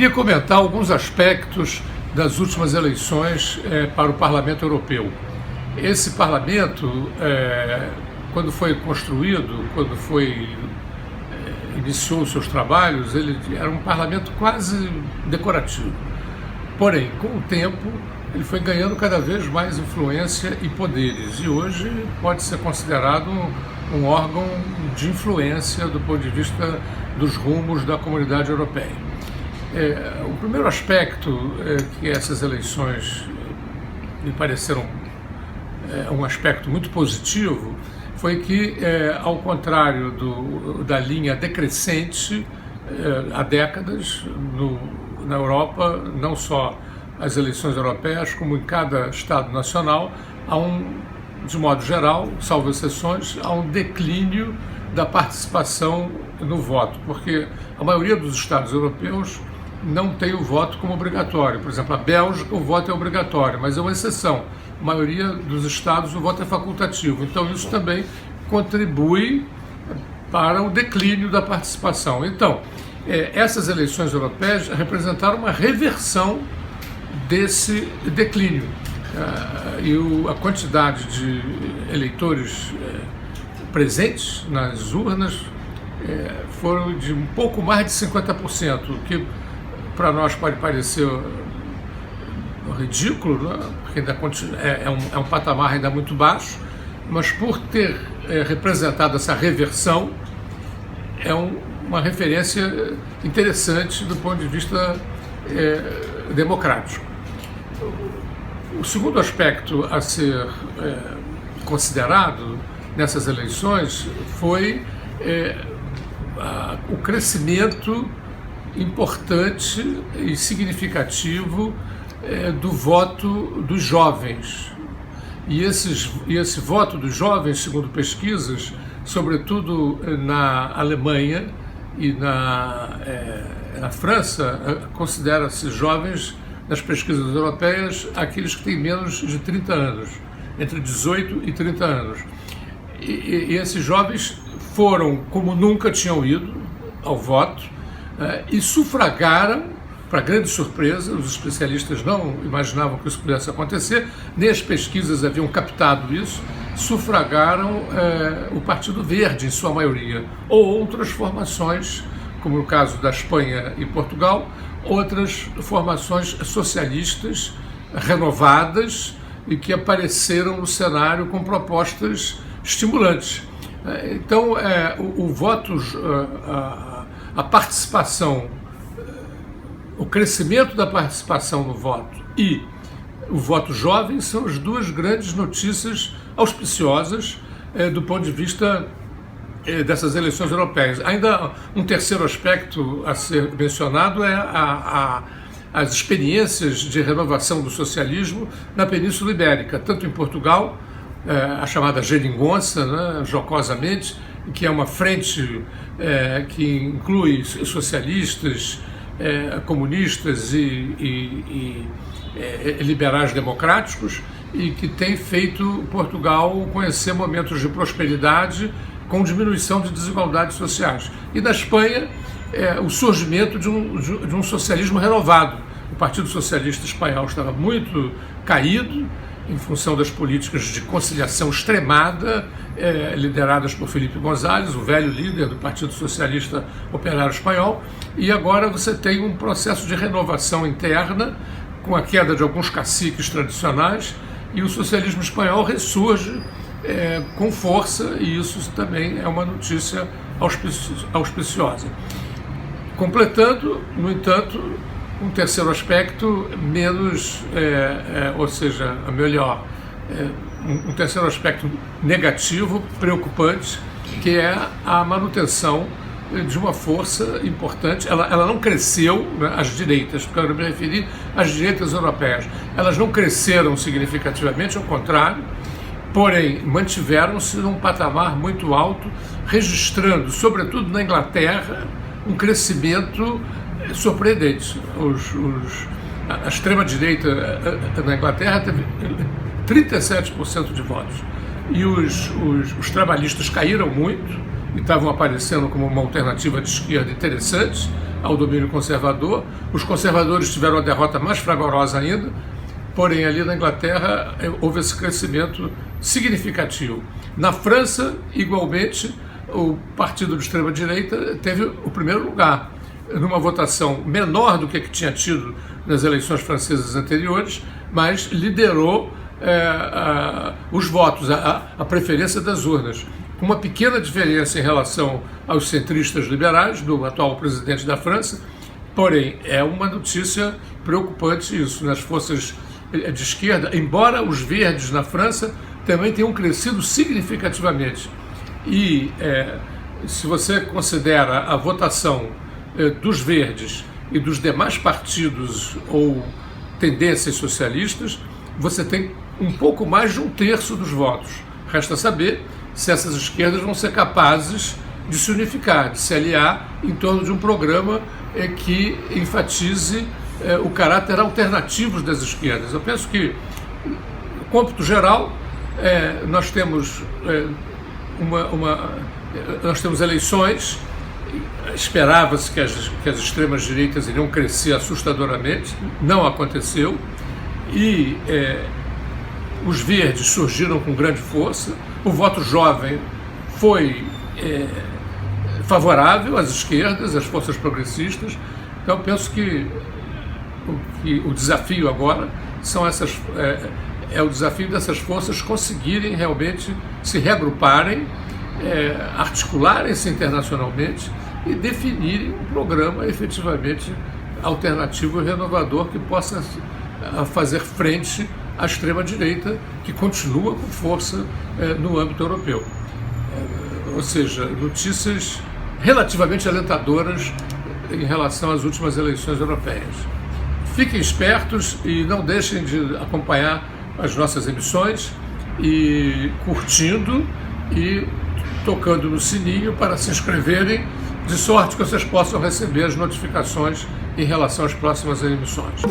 queria comentar alguns aspectos das últimas eleições para o Parlamento Europeu. Esse parlamento, quando foi construído, iniciou seus trabalhos, ele era um parlamento quase decorativo. Porém, com o tempo, ele foi ganhando cada vez mais influência e poderes, e hoje pode ser considerado um órgão de influência do ponto de vista dos rumos da comunidade europeia. O primeiro aspecto que essas eleições me pareceram um aspecto muito positivo foi que, ao contrário da linha decrescente há décadas na Europa, não só as eleições europeias, como em cada Estado nacional, de modo geral, salvo exceções, há um declínio da participação no voto, porque a maioria dos Estados europeus não tem o voto como obrigatório. Por exemplo, a Bélgica, o voto é obrigatório, mas é uma exceção. A maioria dos estados, o voto é facultativo. Então, isso também contribui para o declínio da participação. Então, essas eleições europeias representaram uma reversão desse declínio. E a quantidade de eleitores presentes nas urnas foram de um pouco mais de 50%, que para nós pode parecer ridículo, né? Porque ainda é um patamar ainda muito baixo, mas por ter representado essa reversão, é uma referência interessante do ponto de vista democrático. O segundo aspecto a ser considerado nessas eleições foi o crescimento importante e significativo do voto dos jovens. E esse voto dos jovens, segundo pesquisas, sobretudo na Alemanha e na França, considera-se jovens, nas pesquisas europeias, aqueles que têm menos de 30 anos, entre 18 e 30 anos. E esses jovens foram, como nunca tinham ido ao voto, e sufragaram, para grande surpresa, os especialistas não imaginavam que isso pudesse acontecer, nem as pesquisas haviam captado isso, sufragaram o Partido Verde, em sua maioria, ou outras formações, como no caso da Espanha e Portugal, outras formações socialistas renovadas e que apareceram no cenário com propostas estimulantes. Então, o voto, a participação, o crescimento da participação no voto e o voto jovem são as duas grandes notícias auspiciosas do ponto de vista dessas eleições europeias. Ainda um terceiro aspecto a ser mencionado é as experiências de renovação do socialismo na Península Ibérica, tanto em Portugal, a chamada Geringonça, né, jocosamente, que é uma frente que inclui socialistas, comunistas e liberais democráticos, e que tem feito Portugal conhecer momentos de prosperidade com diminuição de desigualdades sociais. E na Espanha, o surgimento de um socialismo renovado. O Partido Socialista Espanhol estava muito caído em função das políticas de conciliação extremada, lideradas por Felipe González, o velho líder do Partido Socialista Operário Espanhol, e agora você tem um processo de renovação interna, com a queda de alguns caciques tradicionais, e o socialismo espanhol ressurge com força, e isso também é uma notícia auspiciosa. Completando, no entanto, um terceiro aspecto menos, ou seja, melhor, um terceiro aspecto negativo, preocupante, que é a manutenção de uma força importante. Ela não cresceu, né, as direitas, porque eu me referi às direitas europeias, elas não cresceram significativamente, ao contrário, porém mantiveram-se num patamar muito alto, registrando, sobretudo na Inglaterra, um crescimento surpreendente. A extrema-direita na Inglaterra teve 37% de votos, e os trabalhistas caíram muito e estavam aparecendo como uma alternativa de esquerda interessante, ao domínio conservador. Os conservadores tiveram uma derrota mais fragorosa ainda, porém ali na Inglaterra houve esse crescimento significativo. Na França, igualmente, o partido de extrema-direita teve o primeiro lugar, numa votação menor do que tinha tido nas eleições francesas anteriores, mas liderou os votos, a preferência das urnas, com uma pequena diferença em relação aos centristas liberais do atual presidente da França. Porém, é uma notícia preocupante isso, nas forças de esquerda, embora os verdes na França também tenham crescido significativamente. E se você considera a votação dos verdes e dos demais partidos ou tendências socialistas, você tem um pouco mais de 1/3 dos votos. Resta saber se essas esquerdas vão ser capazes de se unificar, de se aliar em torno de um programa que enfatize o caráter alternativo das esquerdas. Eu penso que, no cômputo geral, nós temos nós temos eleições. Esperava-se que as extremas direitas iriam crescer assustadoramente, não aconteceu, e os verdes surgiram com grande força. O voto jovem foi favorável às esquerdas, às forças progressistas. Então penso que o desafio agora é o desafio dessas forças conseguirem realmente se reagruparem, articularem-se internacionalmente e definirem um programa efetivamente alternativo e renovador que possa fazer frente à extrema-direita, que continua com força no âmbito europeu. Ou seja, notícias relativamente alentadoras em relação às últimas eleições europeias. Fiquem espertos e não deixem de acompanhar as nossas emissões, e curtindo e tocando no sininho para se inscreverem, de sorte que vocês possam receber as notificações em relação às próximas emissões.